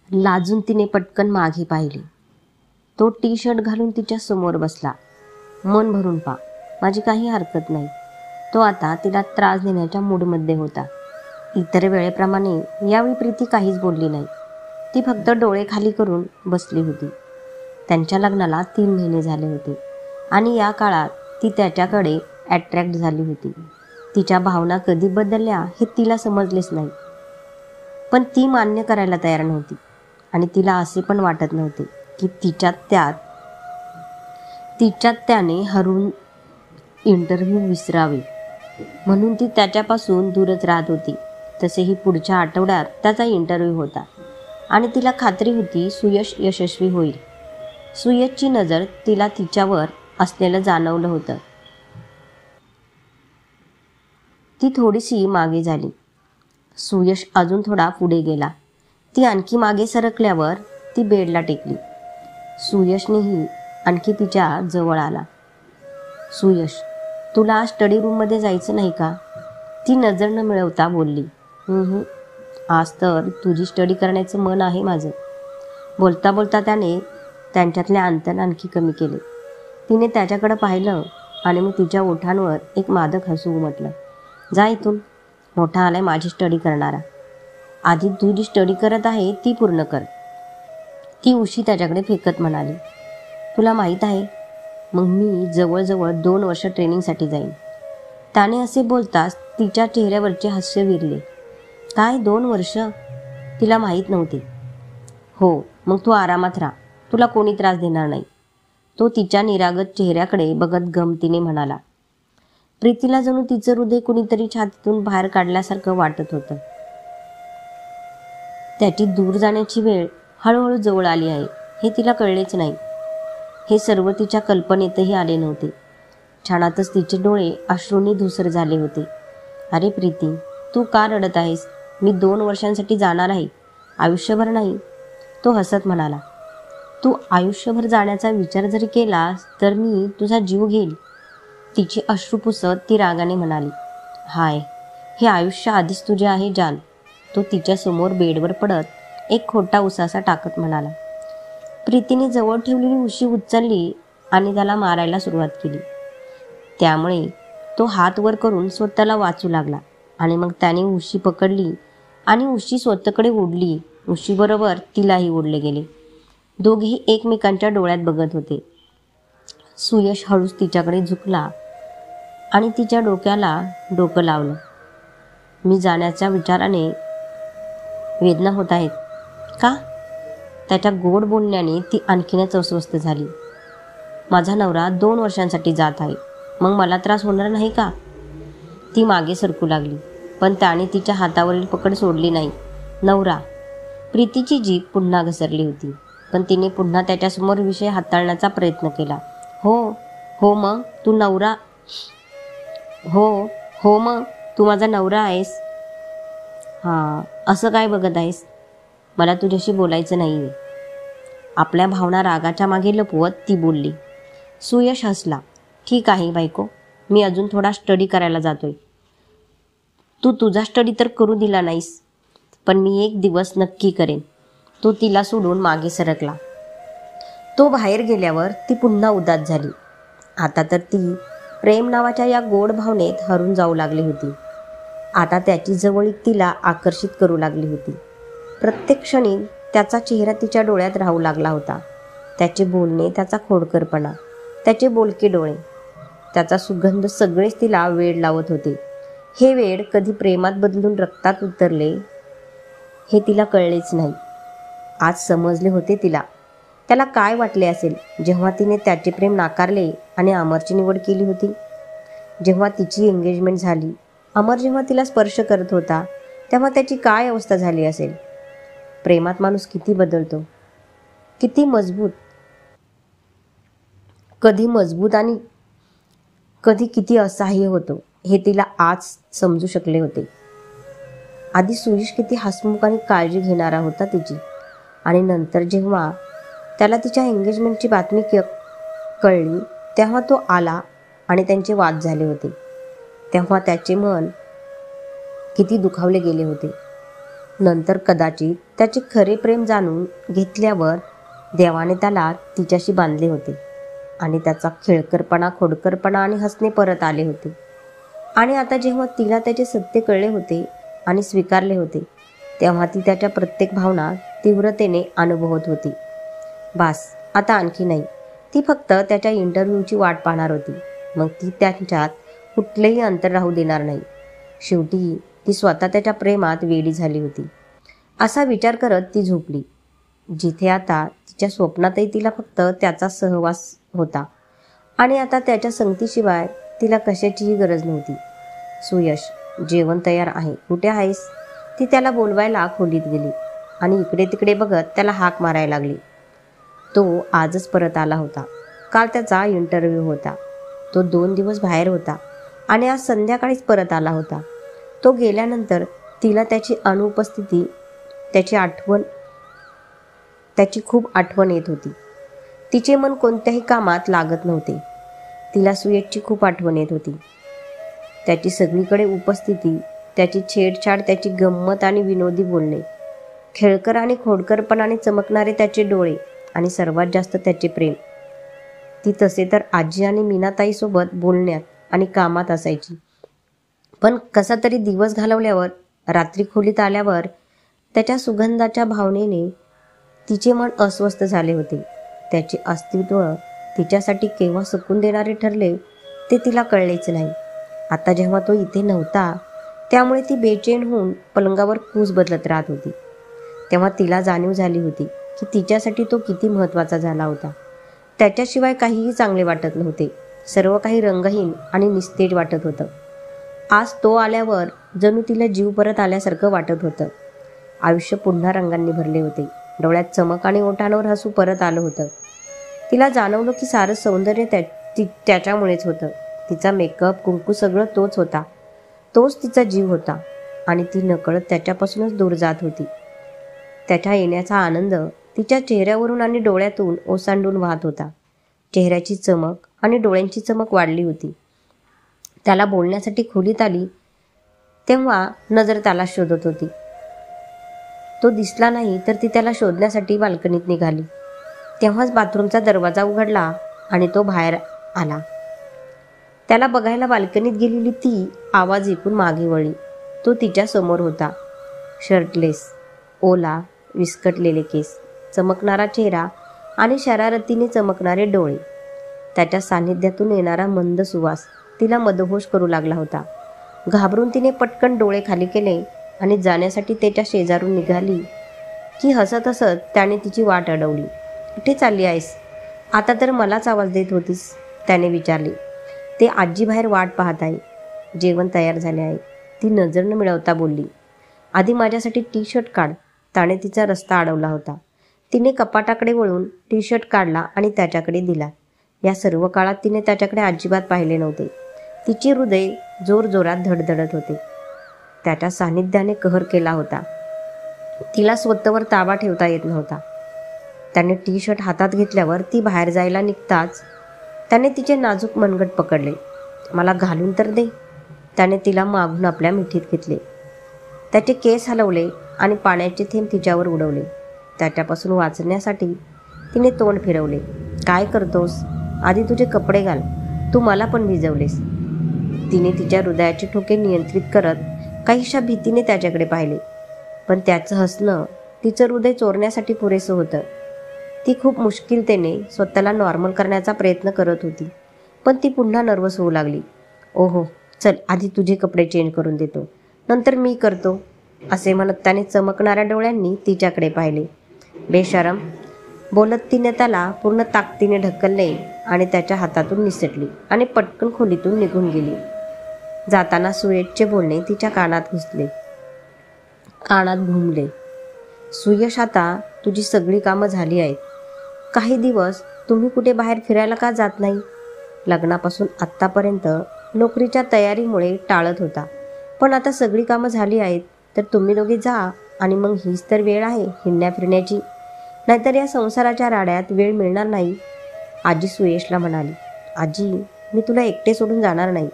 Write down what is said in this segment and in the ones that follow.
लाजून तिने पटकन मागे पाहिले. तो टी शर्ट घालून तिच्या समोर बसला. मन भरून पा, माझी काही हरकत नाही. तो आता तिला त्रास देण्याच्या मूडमध्ये होता. इतर वेळेप्रमाणे यावेळी प्रीती काहीच बोलली नाही. ती फक्त डोळे खाली करून बसली होती. त्यांच्या लग्नाला 3 महिने झाले होते आणि या काळात ती त्याच्याकडे अट्रॅक्ट झाली होती. तिच्या भावना कधी बदलल्या हे तिला समजलेच नाही. पण ती मान्य करायला तयार नव्हती आणि तिला असे पण वाटत नव्हते की तिच्यात त्याने हरवून इंटरव्ह्यू विसरावे, म्हणून ती त्याच्यापासून दूरच राहत होती. तसेही पुढच्या आठवड्यात त्याचा इंटरव्ह्यू होता आणि तिला खात्री होती सुयश यशस्वी होईल. सुयशची नजर तिला तिच्यावर असलेलं जाणवलं होतं. ती थोडीशी मागे झाली. सुयश अजून थोडा पुढे गेला. ती आणखी मागे सरकल्यावर ती बेडला टेकली. सुयशनेही आणखी तिच्या जवळ आला. सुयश, तुला आज स्टडी रूममध्ये जायचं नाही का? ती नजर न मिळवता बोलली. आज तर तुझी स्टडी करण्याचं मन आहे माझं. बोलता बोलता त्याने त्यांच्यातले अंतर आणखी कमी केले. तिने त्याच्याकडे पाहिलं आणि मग तिच्या ओठांवर एक मादक हसू उमटलं. जा इथून, मोठा आलाय माझी स्टडी करणारा. आधी तू जी स्टडी करत आहे ती पूर्ण कर. ती उशी त्याच्याकडे फेकत म्हणाली. तुला माहीत आहे, मग मी जवळजवळ 2 वर्ष ट्रेनिंगसाठी जाईन. त्याने असे बोलताच तिच्या चेहऱ्यावरचे हास्य विरले. काय 2 वर्ष? तिला माहीत नव्हते. हो, मग तू आरामात राहा, तुला कोणी त्रास देणार नाही. तो तिच्या निरागत चेहऱ्याकडे बघत गमतीने म्हणाला. प्रीतीला जणू तिचं हृदय कुणीतरी छातीतून बाहेर काढल्यासारखं वाटत होतं. त्याची दूर जाण्याची वेळ हळूहळू जवळ आली आहे हे तिला कळलेच नाही. हे सर्व तिच्या कल्पनेतही आले नव्हते. क्षणातच तिचे डोळे अश्रूंनी धुसर झाले होते. अरे प्रीती, तू का रडत आहेस? मी 2 वर्षांसाठी जाणार आहे, आयुष्यभर नाही. तो हसत म्हणाला. तू आयुष्यभर जाण्याचा विचार जरी केलास तर मी तुझा जीव घेईल. तिची अश्रू पुसत ती रागाने म्हणाली. हाय, हे आयुष्य आधीच तुझे आहे जान. तो तिच्या समोर बेडवर पडत एक खोटा उसासा टाकत म्हणाला. प्रीतीने जवळ ठेवलेली उशी उचलली आणि त्याला मारायला सुरुवात केली. त्यामुळे तो हात वर करून स्वतःला वाचू लागला आणि मग त्याने उशी पकडली आणि उशी स्वतःकडे ओढली. उशीबरोबर तिलाही ओढले गेले. दोघेही एकमेकांच्या डोळ्यात बघत होते. सुयश हळूच तिच्याकडे झुकला आणि तिच्या डोक्याला डोकं लावलं. मी जाण्याच्या विचाराने वेदना होत आहेत का? त्याच्या गोड बोलण्याने ती आणखीनच अस्वस्थ झाली. माझा नवरा 2 वर्षांसाठी जात आहे, मग मला त्रास होणार नाही का? ती मागे सरकू लागली, पण त्याने तिच्या हातावरील पकड सोडली नाही. नवरा? प्रीतीची जीभ पुन्हा घसरली होती, पण तिने पुन्हा त्याच्यासमोर विषय हाताळण्याचा प्रयत्न केला. हो मग तू नवरा? हो मग तू माझा नवरा आहेस. हां, असं काय बघत आहेस? मला तुझ्याशी बोलायचं नाही आहे. आपल्या भावना रागाच्या मागे लपवत ती बोलली. सुयश हसला. ठीक आहे बायको, मी अजून थोडा स्टडी करायला जातोय. तू तुझा स्टडी तर करू दिला नाहीस, पण मी एक दिवस नक्की करेन. तो तिला सोडून मागे सरकला. तो बाहेर गेल्यावर ती पुन्हा उदास झाली. आता तर ती प्रेम नावाच्या या गोड भावनेत हरून जाऊ लागली होती. आता त्याची जवळीक तिला आकर्षित करू लागली होती. प्रत्येक क्षणी त्याचा चेहरा तिच्या डोळ्यात राहू लागला होता. त्याचे बोलणे, त्याचा खोडकरपणा, त्याचे बोलके डोळे, त्याचा सुगंध सगळेच तिला वेड लावत होते. हे वेड कधी प्रेमात बदलून रक्तात उतरले हे तिला कळलेच नाही. आज समजले होते तिला. त्याला काय वाटले असेल जेव्हा तिने त्याचे प्रेम नाकारले आणि अमरची निवड केली होती. जेव्हा तिची एंगेजमेंट झाली, अमर जेव्हा तिला स्पर्श करत होता तेव्हा त्याची काय अवस्था झाली असेल. प्रेमात माणूस किती बदलतो, किती मजबूत, कधी मजबूत आणि कधी किती असहाय्य होतो हे तिला आज समजू शकले होते. आधी सुयश किती हसमुख आणि काळजी घेणारा होता तिची, आणि नंतर जेव्हा त्याला तिच्या एंगेजमेंटची बातमी कळली तेव्हा तो आला आणि त्यांचे वाद झाले होते. तेव्हा त्याचे मन किती दुखावले गेले होते. नंतर कदाचित त्याचे खरे प्रेम जाणून घेतल्यावर देवाने त्याला तिच्याशी बांधले होते आणि त्याचा खेळकरपणा, खोडकरपणा आणि हसणे परत आले होते. आणि आता जेव्हा तिला त्याचे सत्य कळले होते आणि स्वीकारले होते, तेव्हा ती त्याच्या प्रत्येक भावना तीव्रतेने अनुभवत होती. बास, आता आणखी नाही. ती फक्त त्याच्या इंटरव्ह्यूची वाट पाहणार होती. मग ती त्यांच्यात कुठलेही अंतर राहू देणार नाही. शेवटी ती स्वतः त्याच्या प्रेमात वेडी झाली होती, असा विचार करत ती झोपली, जिथे आता तिच्या स्वप्नातही तिला फक्त त्याचा सहवास होता आणि आता त्याच्या संगतीशिवाय तिला कशाचीही गरज नव्हती. सुयश, जेवण तयार आहे, कुठे आहेस? ती त्याला बोलवायला खोलीत गेली आणि इकडे तिकडे बघत त्याला हाक मारायला लागली. तो आजच परत आला होता. काल त्याचा इंटरव्ह्यू होता. तो 2 दिवस बाहेर होता आणि आज संध्याकाळीच परत आला होता. तो गेल्यानंतर तिला त्याची अनुपस्थिती, त्याची खूप आठवण येत होती. तिचे मन कोणत्याही कामात लागत नव्हते. तिला सुयशची खूप आठवण येत होती. त्याची सगळीकडे उपस्थिती, त्याची छेडछाड, त्याची गंमत आणि विनोदी बोलणे, खेळकर आणि खोडकरपणाने चमकणारे त्याचे डोळे आणि सर्वात जास्त त्याचे प्रेम. ती तसे तर आजी आणि मीनाताईसोबत बोलण्यात आणि कामात असायची, पण कसा तरी दिवस घालवल्यावर, रात्री खोलीत आल्यावर त्याच्या सुगंधाच्या भावनेने तिचे मन अस्वस्थ झाले होते. त्याचे अस्तित्व तिच्यासाठी केव्हा सुकून देणारे ठरले ते तिला कळलेच नाही. आता जेव्हा तो इथे नव्हता, त्यामुळे ती बेचैन होऊन पलंगावर कूस बदलत राहत होती. तेव्हा तिला जाणीव झाली होती की तिच्यासाठी तो किती महत्त्वाचा झाला होता. त्याच्याशिवाय काहीही चांगले वाटत नव्हते. सर्व काही रंगहीन आणि निस्तेज वाटत होतं. आज तो आल्यावर जणू तिला जीव परत आल्यासारखं वाटत होतं. आयुष्य पुन्हा रंगांनी भरले होते. डोळ्यात चमक आणि ओठांवर हसू परत आलं होतं. तिला जाणवलं की सारं सौंदर्य त्याच्यामुळेच होतं. तिचा मेकअप, कुंकू सगळं तोच होता. तोच तिचा जीव होता आणि ती नकळत त्याच्यापासूनच दूर जात होती. त्याच्या येण्याचा आनंद तिच्या चेहऱ्यावरून आणि डोळ्यातून ओसांडून वाहत होता. चेहऱ्याची चमक आणि डोळ्यांची चमक वाढली होती. त्याला बोलण्यासाठी खोलीत आली तेव्हा नजर त्याला शोधत होती. तो दिसला नाही तर ती त्याला शोधण्यासाठी बाल्कनीत निघाली. तेव्हाच बाथरूमचा दरवाजा उघडला आणि तो बाहेर आला. त्याला बघायला बाल्कनीत गेलेली ती आवाज ऐकून मागे वळली. तो तिच्या समोर होता. शर्टलेस, ओला, विस्कटलेले केस, चमकणारा चेहरा आणि शरारतीने चमकणारे डोळे. त्याच्या सान्निध्यातून येणारा मंद सुवास तिला मदहोश करू लागला होता. घाबरून तिने पटकन डोळे खाली केले आणि जाण्यासाठी त्याच्या शेजारून निघाली की हसत हसत त्याने तिची वाट अडवली. कुठे चालली आहेस? आता तर मलाच आवाज देत होतीस, त्याने विचारले. ते आजी बाहेर वाट पाहत आहे. जेवण तयार झाले आहे, ती नजर न मिळवता बोलली. आधी माझ्यासाठी टी-शर्ट काढ. त्याने तिचा रस्ता अडवला होता. तिने कपाटाकडे वळून टी-शर्ट काढला आणि त्याच्याकडे दिला. या सर्व काळात तिने त्याच्याकडे अजिबात पाहिले नव्हते. तिचे हृदय जोरजोरात धडधडत होते. त्याच्या सान्निध्याने कहर केला होता. तिला स्वतःवर ताबा ठेवता येत नव्हता. त्याने टी-शर्ट हातात घेतल्यावर ती बाहेर जायला निघताच त्याने तिचे नाजूक मनगट पकडले. मला घालून तर दे. त्याने तिला मागून आपल्या मिठीत घेतले. त्याचे केस हलवले आणि पाण्याचे थेंब तिच्यावर उडवले. त्याच्यापासून वाचण्यासाठी तिने तोंड फिरवले. काय करतोस? आधी तुझे कपडे घाल. तू मला पण भिजवलेस. तिने तिच्या हृदयाचे ठोके नियंत्रित करत काहीशा भीतीने त्याच्याकडे पाहिले, पण त्याचं हसणं तिचं हृदय चोरण्यासाठी पुरेसं होतं. ती खूप मुश्किलतेने स्वतःला नॉर्मल करण्याचा प्रयत्न करत होती, पण ती पुन्हा नर्वस होऊ लागली. ओहो, चल आधी तुझे कपडे चेंज करून देतो, नंतर मी करतो, असे म्हणत त्याने चमकणाऱ्या डोळ्यांनी तिच्याकडे पाहिले. बेशरम, बोलत तिने त्याला पूर्ण ताकदीने ढकलले आणि त्याच्या हातातून निसटली आणि पटकन खोलीतून निघून गेली. जाताना सुयशचे बोलणे तिच्या कानात घुमले. सुयश, आता तुझी सगळी कामं झाली आहेत. काही दिवस तुम्ही कुठे बाहेर फिरायला का जात नाही? लग्नापासून आत्तापर्यंत नोकरीच्या तयारीमुळे टाळत होता, पण आता सगळी कामं झाली आहेत तर तुम्ही दोघे जा आणि मग हीच तर वेळ आहे हिंडण्या फिरण्याची, नाहीतर या संसाराच्या राड्यात वेळ मिळणार नाही. आजी सुयशला म्हणाली. आजी, मी तुला एकटे सोडून जाणार नाही.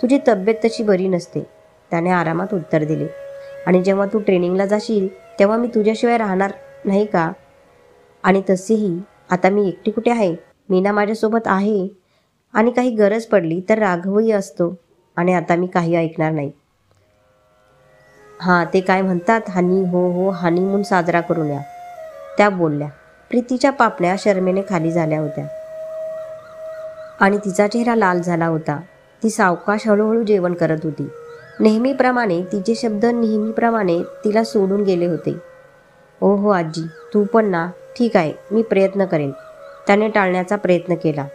तुझी तब्येत तशी बरी नसते, त्याने आरामात उत्तर दिले. आणि जेव्हा तू ट्रेनिंगला जाशील तेव्हा मी तुझ्याशिवाय राहणार नाही का? आणि तसेही आता मी एकटी कुठे आहे? मीना माझ्यासोबत आहे आणि काही गरज पडली तर राघवही असतो. आणि आता मी काही ऐकणार नाही. हां, ते काय म्हणतात, हनी हो हो हनीमून साजरा करून या, त्या बोलल्या. प्रीतीच्या पापण्या शरमेने खाली झाल्या होत्या आणि तिचा चेहरा लाल झाला होता. ती सावकाश हळूहळू जेवण करत होती. नेहमीप्रमाणे तिचे शब्द नेहमीप्रमाणे तिला सोडून गेले होते. ओ हो आजी, तू पण ना? ठीक आहे, मी प्रयत्न करेन, त्याने टाळण्याचा प्रयत्न केला.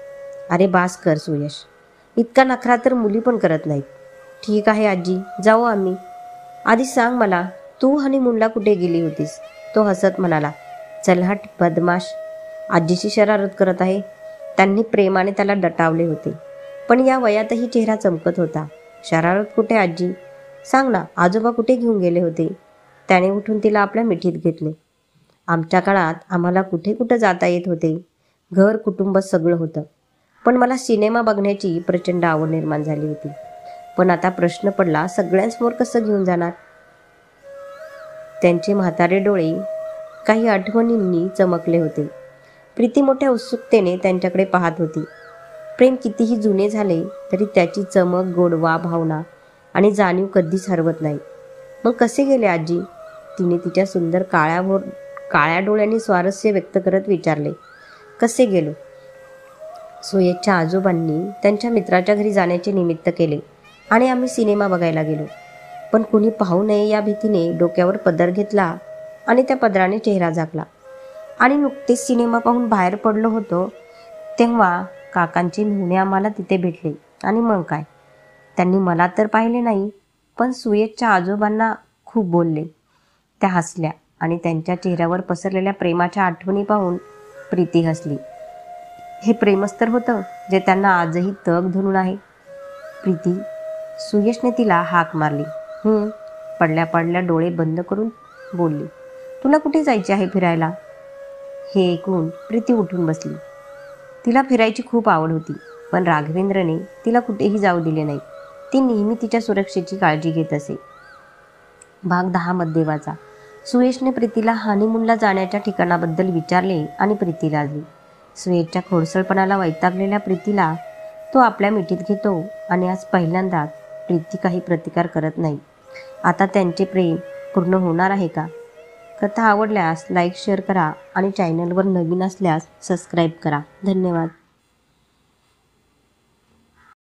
अरे बास कर सुयश, इतका नखरा तर मुली पण करत नाहीत. ठीक आहे आजी, जाऊ आम्ही. आधी सांग मला, तू हनीमूनला कुठे गेली होतीस? तो हसत म्हणाला. चल हट बदमाश, आजीशी शरारत करत आहे. त्यांनी प्रेमाने त्याला दटावले होते, पण या वयातही चेहरा चमकत होता. शरारत कुठे आजी? सांग ना, आजोबा कुठे घेऊन गेले होते? त्याने उठून तिला आपल्या मिठीत घेतले. आमच्या काळात आम्हाला कुठे कुठं जाता येत होते. घर कुटुंब सगळं होतं. पण मला सिनेमा बघण्याची प्रचंड आवड निर्माण झाली होती. पण आता प्रश्न पडला, सगळ्यांसमोर कसं घेऊन जाणार? त्यांचे म्हातारे डोळे काही आठवणींनी चमकले होते. प्रीती मोठ्या उत्सुकतेने त्यांच्याकडे पाहत होती. प्रेम कितीही जुने झाले तरी त्याची चमक, गोडवा, भावना आणि जाणीव कधीच हरवत नाही. मग कसे गेले आजी? तिने तिच्या सुंदर काळ्या डोळ्यांनी स्वारस्य व्यक्त करत विचारले. कसे गेलो? सुयशच्या आजोबांनी त्यांच्या मित्राच्या घरी जाण्याचे निमित्त केले आणि आम्ही सिनेमा बघायला गेलो. पण कुणी पाहू नये या भीतीने डोक्यावर पदर घेतला आणि त्या पदराने चेहरा झाकला. आणि नुकतेच सिनेमा पाहून बाहेर पडलो होतो तेव्हा काकांचे मेहुणे आम्हाला तिथे भेटले. आणि मग काय, त्यांनी मला तर पाहिले नाही, पण सुयशच्या आजोबांना खूप बोलले. त्या हसल्या आणि त्यांच्या चेहऱ्यावर पसरलेल्या प्रेमाच्या आठवणी पाहून प्रीती हसली. हे प्रेमच तर होतं जे त्यांना आजही तग धरून आहे. प्रीती, सुयशने तिला हाक मारली. पडल्या पडल्या डोळे बंद करून बोलली. तुला कुठे जायचे आहे फिरायला? हे ऐकून प्रीती उठून बसली. तिला फिरायची खूप आवड होती, पण राघवेंद्रने तिला कुठेही जाऊ दिले नाही. ती नेहमी तिच्या सुरक्षेची काळजी घेत असे. भाग 10 मध्ये वाचा. सुयशने प्रीतीला हनीमूनला जाण्याच्या ठिकाणाबद्दल विचारले आणि प्रीती लाजली. सुयशच्या खोडसळपणाला वैतागलेल्या प्रीतीला तो आपल्या मिठीत घेतो आणि आज पहिल्यांदाच प्रीती काही प्रतिकार करत नाही. आता त्यांचे प्रेम पूर्ण होणार आहे का? कथा आवडल्यास लाईक, शेअर करा आणि चॅनलवर नवीन असल्यास सबस्क्राईब करा. धन्यवाद.